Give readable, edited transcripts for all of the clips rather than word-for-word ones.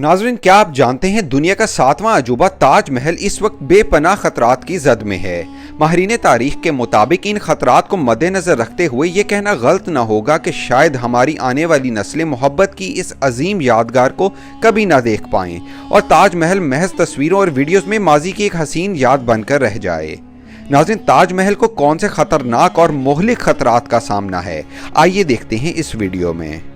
नाज़रीन, क्या आप जानते हैं दुनिया का 7वां अजूबा ताज महल इस वक्त बेपनाह खतरात की जद में है। माहिरीन तारीख के मुताबिक इन खतरात को मद्देनजर रखते हुए ये कहना गलत न होगा कि शायद हमारी आने वाली नस्लें मोहब्बत की इस अजीम यादगार को कभी ना देख पाएं और ताज महल महज तस्वीरों और वीडियोस में माजी की एक हसीन याद बनकर रह जाए। नाज़रीन, ताज महल को कौन से खतरनाक और मोहलिक खतरात का सामना है, आइए देखते हैं इस वीडियो में।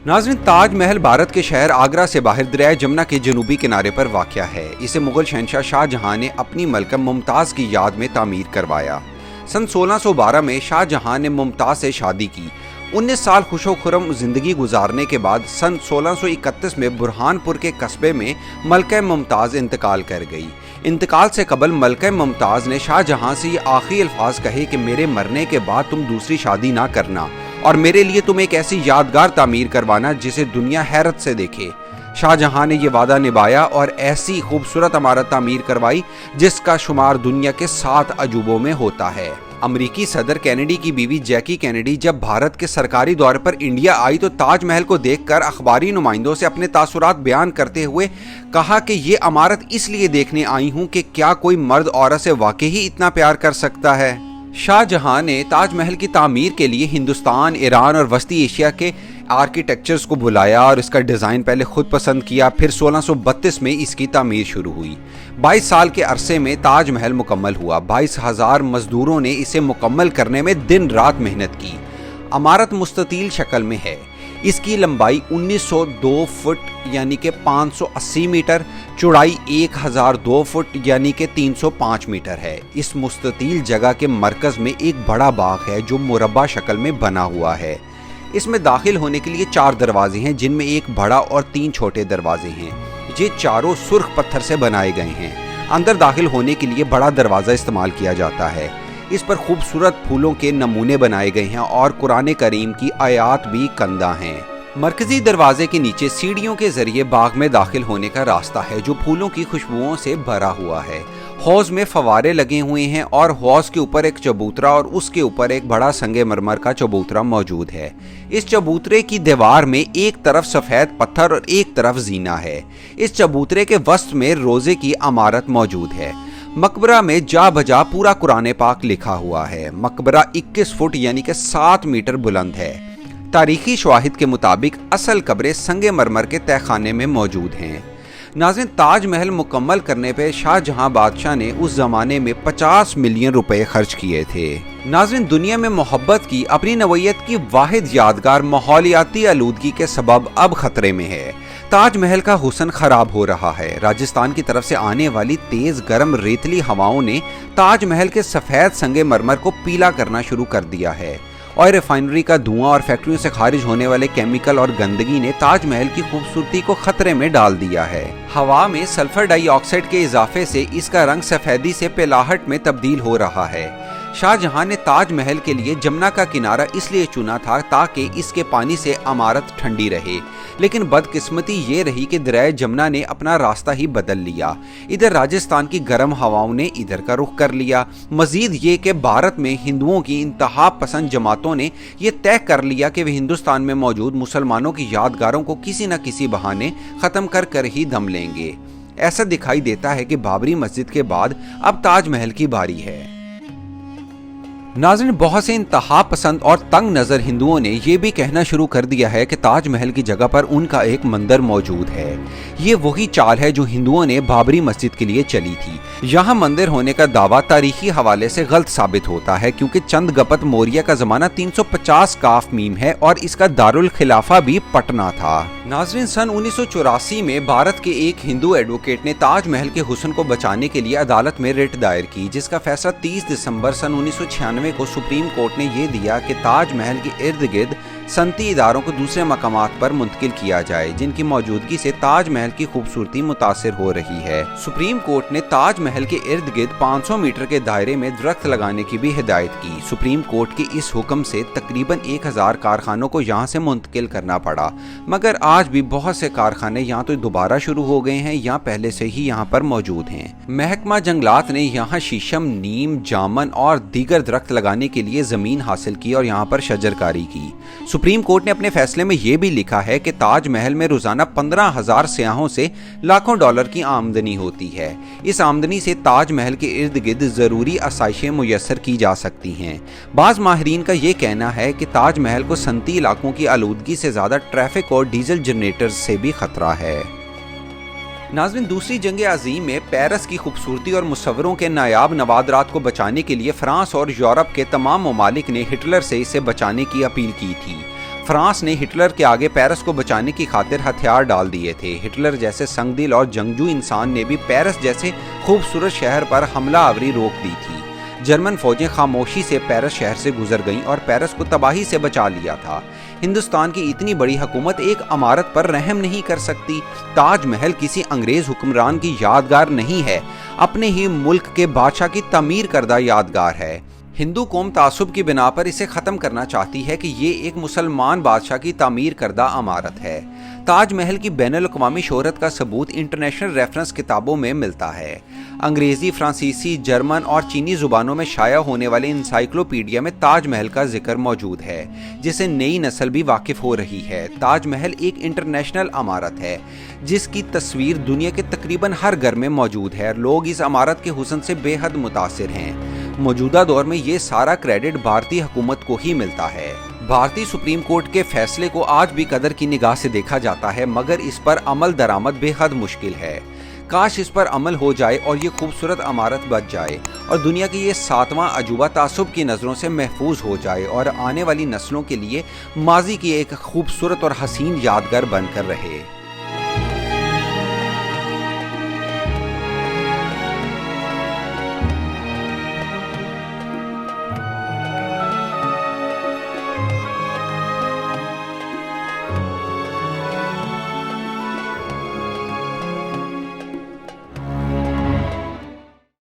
नाज़रीन, ताज महल भारत के शहर आगरा से बाहर दरिया जमुना के जनूबी किनारे पर वाक़या है। इसे मुगल शहंशाह शाहजहां ने अपनी मलका मुमताज़ की याद में तामीर करवाया। सन 1612 में शाहजहां ने मुमताज़ से शादी की। 19 साल खुशो खुरम जिंदगी गुजारने के बाद सन 1631 में बुरहानपुर के कस्बे में मलका मुमताज़ इंतकाल कर गई। इंतकाल से कबल मलका मुमताज़ ने शाहजहां से ये आखिरी अल्फाज कहे कि मेरे मरने के बाद तुम दूसरी शादी ना करना और मेरे लिए तुम एक ऐसी यादगार तामीर करवाना जिसे दुनिया हैरत से देखे। शाहजहां ने यह वादा निभाया और ऐसी खूबसूरत इमारत तामीर करवाई जिसका शुमार दुनिया के 7 अजूबों में होता है। अमरीकी सदर कैनेडी की बीवी जैकी कैनेडी जब भारत के सरकारी दौरे पर इंडिया आई तो ताज महल को देखकर अखबारी नुमाइंदों से अपने तासुरात बयान करते हुए कहा कि ये इमारत इसलिए देखने आई हूँ कि क्या कोई मर्द औरत से वाकई ही इतना प्यार कर सकता है। शाहजहां ने ताजमहल की तामीर के लिए हिंदुस्तान, ईरान और वस्ती एशिया के आर्किटेक्चर्स को बुलाया और इसका डिज़ाइन पहले खुद पसंद किया। फिर 1632 में इसकी तामीर शुरू हुई। 22 साल के अरसे में ताजमहल मुकम्मल हुआ। 22,000 मजदूरों ने इसे मुकम्मल करने में दिन रात मेहनत की। इमारत मुस्ततील शक्ल में है। इसकी लंबाई 1902 फुट यानी कि 580 मीटर, चौड़ाई 1002 फुट यानी कि 305 मीटर है। इस मुस्ततील जगह के मरकज में एक बड़ा बाग है जो मुरब्बा शक्ल में बना हुआ है। इसमें दाखिल होने के लिए 4 दरवाजे हैं जिनमें एक बड़ा और 3 छोटे दरवाजे हैं। ये चारों सुर्ख पत्थर से बनाए गए हैं। अंदर दाखिल होने के लिए बड़ा दरवाज़ा इस्तेमाल किया जाता है। इस पर खूबसूरत फूलों के नमूने बनाए गए हैं और कुरान करीम की आयात भी कंदा हैं। मरकजी दरवाजे के नीचे सीढ़ियों के जरिए बाग में दाखिल होने का रास्ता है जो फूलों की खुशबुओं से भरा हुआ है। हौज में फवारे लगे हुए हैं और हौज के ऊपर एक चबूतरा और उसके ऊपर एक बड़ा संगे मरमर का चबूतरा मौजूद है। इस चबूतरे की दीवार में एक तरफ सफ़ेद पत्थर और एक तरफ जीना है। इस चबूतरे के वस्त में रोजे की इमारत मौजूद है। मकबरा में जा बजा पूरा कुरान पाक लिखा हुआ है। मकबरा 21 फुट यानी कि 7 मीटर बुलंद है। तारीखी शवाहिद के मुताबिक असल कब्रें संगे मरमर के तहखाने में मौजूद हैं। नाज़रीन, ताज महल मुकम्मल करने पे शाहजहां बादशाह ने उस जमाने में 50 मिलियन रुपए खर्च किए थे। नाज़रीन, दुनिया में मोहब्बत की अपनी नवैयत की वाहिद यादगार माहौलियाती आलूदगी के सबब अब खतरे में है। ताज महल का हुस्न खराब हो रहा है। राजस्थान की तरफ से आने वाली तेज गर्म रेतली हवाओं ने ताज महल के सफेद संगे मरमर को पीला करना शुरू कर दिया है। ऑयल रिफाइनरी का धुआं और फैक्ट्रियों से खारिज होने वाले केमिकल और गंदगी ने ताजमहल की खूबसूरती को खतरे में डाल दिया है। हवा में सल्फर डाइऑक्साइड के इजाफे से इसका रंग सफेदी से पेलाहट में तब्दील हो रहा है। शाहजहां ने ताजमहल के लिए जमुना का किनारा इसलिए चुना था ताकि इसके पानी से इमारत ठंडी रहे, लेकिन बदकिस्मती ये रही कि दरिया जमुना ने अपना रास्ता ही बदल लिया। इधर राजस्थान की गर्म हवाओं ने इधर का रुख कर लिया। मजीद ये कि भारत में हिंदुओं की इंतहा पसंद जमातों ने यह तय कर लिया कि वे हिंदुस्तान में मौजूद मुसलमानों की यादगारों को किसी न किसी बहाने ख़त्म कर कर ही दम लेंगे। ऐसा दिखाई देता है कि बाबरी मस्जिद के बाद अब ताजमहल की बारी है। नाज़रीन, बहुत से इंतहा पसंद और तंग नज़र हिंदुओं ने यह भी कहना शुरू कर दिया है कि ताजमहल की जगह पर उनका एक मंदिर मौजूद है। ये वही चाल है जो हिंदुओं ने बाबरी मस्जिद के लिए चली थी। यहाँ मंदिर होने का दावा तारीखी हवाले से गलत साबित होता है क्योंकि चंद गपत मौर्य का जमाना 350 काफ मीम है और इसका दारुल खिलाफा भी पटना था। नाज़रीन, सन 1984 में भारत के एक हिंदू एडवोकेट ने ताजमहल के हुस्न को बचाने के लिए अदालत में रिट दायर की, जिसका फैसला 30 दिसंबर सन 1996 को सुप्रीम कोर्ट ने यह दिया कि ताजमहल के इर्द गिर्द सनती इदारों को दूसरे मकामात पर मुंतकिल किया जाए जिनकी मौजूदगी से ताजमहल की खूबसूरती मुतासिर हो रही है। सुप्रीम कोर्ट ने ताजमहल के इर्द गिर्द 500 मीटर के दायरे में दरख्त लगाने की भी हिदायत की। सुप्रीम कोर्ट के इस हुक्म से तकरीबन 1000 कारखानों को यहाँ से मुंतकिल करना पड़ा, मगर आज भी बहुत से कारखाने यहाँ तो दोबारा शुरू हो गए हैं या पहले से ही यहाँ पर मौजूद हैं। महकमा जंगलात ने यहाँ शीशम, नीम, जामन और दीगर दरख्त लगाने के लिए जमीन हासिल की और यहाँ पर शजरकारी की। سپریم کورٹ نے اپنے فیصلے میں یہ بھی لکھا ہے کہ تاج محل میں روزانہ 15,000 سیاحوں سے لاکھوں ڈالر کی آمدنی ہوتی ہے۔ اس آمدنی سے تاج محل کے ارد گرد ضروری آسائشیں میسر کی جا سکتی ہیں۔ بعض ماہرین کا یہ کہنا ہے کہ تاج محل کو صنعتی علاقوں کی آلودگی سے زیادہ ٹریفک اور ڈیزل جنریٹرز سے بھی خطرہ ہے۔ ناظرین، دوسری جنگ عظیم میں پیرس کی خوبصورتی اور مصوروں کے نایاب نوادرات کو بچانے کے لیے فرانس اور یورپ کے تمام ممالک نے ہٹلر سے اسے بچانے کی اپیل کی تھی۔ فرانس نے ہٹلر کے آگے پیرس کو بچانے کی خاطر ہتھیار ڈال دیے تھے۔ ہٹلر جیسے سنگ دل اور جنگجو انسان نے بھی پیرس جیسے خوبصورت شہر پر حملہ آوری روک دی تھی۔ جرمن فوجیں خاموشی سے پیرس شہر سے گزر گئیں اور پیرس کو تباہی سے بچا لیا تھا۔ ہندوستان کی اتنی بڑی حکومت ایک عمارت پر رحم نہیں کر سکتی۔ تاج محل کسی انگریز حکمران کی یادگار نہیں ہے، اپنے ہی ملک کے بادشاہ کی تعمیر کردہ یادگار ہے۔ ہندو قوم تعصب کی بنا پر اسے ختم کرنا چاہتی ہے کہ یہ ایک مسلمان بادشاہ کی تعمیر کردہ عمارت ہے۔ تاج محل کی بین الاقوامی شہرت کا ثبوت انٹرنیشنل ریفرنس کتابوں میں ملتا ہے۔ انگریزی، فرانسیسی، جرمن اور چینی زبانوں میں شائع ہونے والے انسائکلوپیڈیا میں تاج محل کا ذکر موجود ہے، جسے نئی نسل بھی واقف ہو رہی ہے۔ تاج محل ایک انٹرنیشنل عمارت ہے جس کی تصویر دنیا کے تقریباً ہر گھر میں موجود ہے۔ لوگ اس عمارت کے حسن سے بے حد متاثر ہیں۔ موجودہ دور میں یہ سارا کریڈٹ بھارتی حکومت کو ہی ملتا ہے۔ بھارتی سپریم کورٹ کے فیصلے کو آج بھی قدر کی نگاہ سے دیکھا جاتا ہے، مگر اس پر عمل درآمد بے حد مشکل ہے۔ کاش اس پر عمل ہو جائے اور یہ خوبصورت عمارت بچ جائے اور دنیا کی یہ 7واں عجوبہ تعصب کی نظروں سے محفوظ ہو جائے اور آنے والی نسلوں کے لیے ماضی کی ایک خوبصورت اور حسین یادگار بن کر رہے۔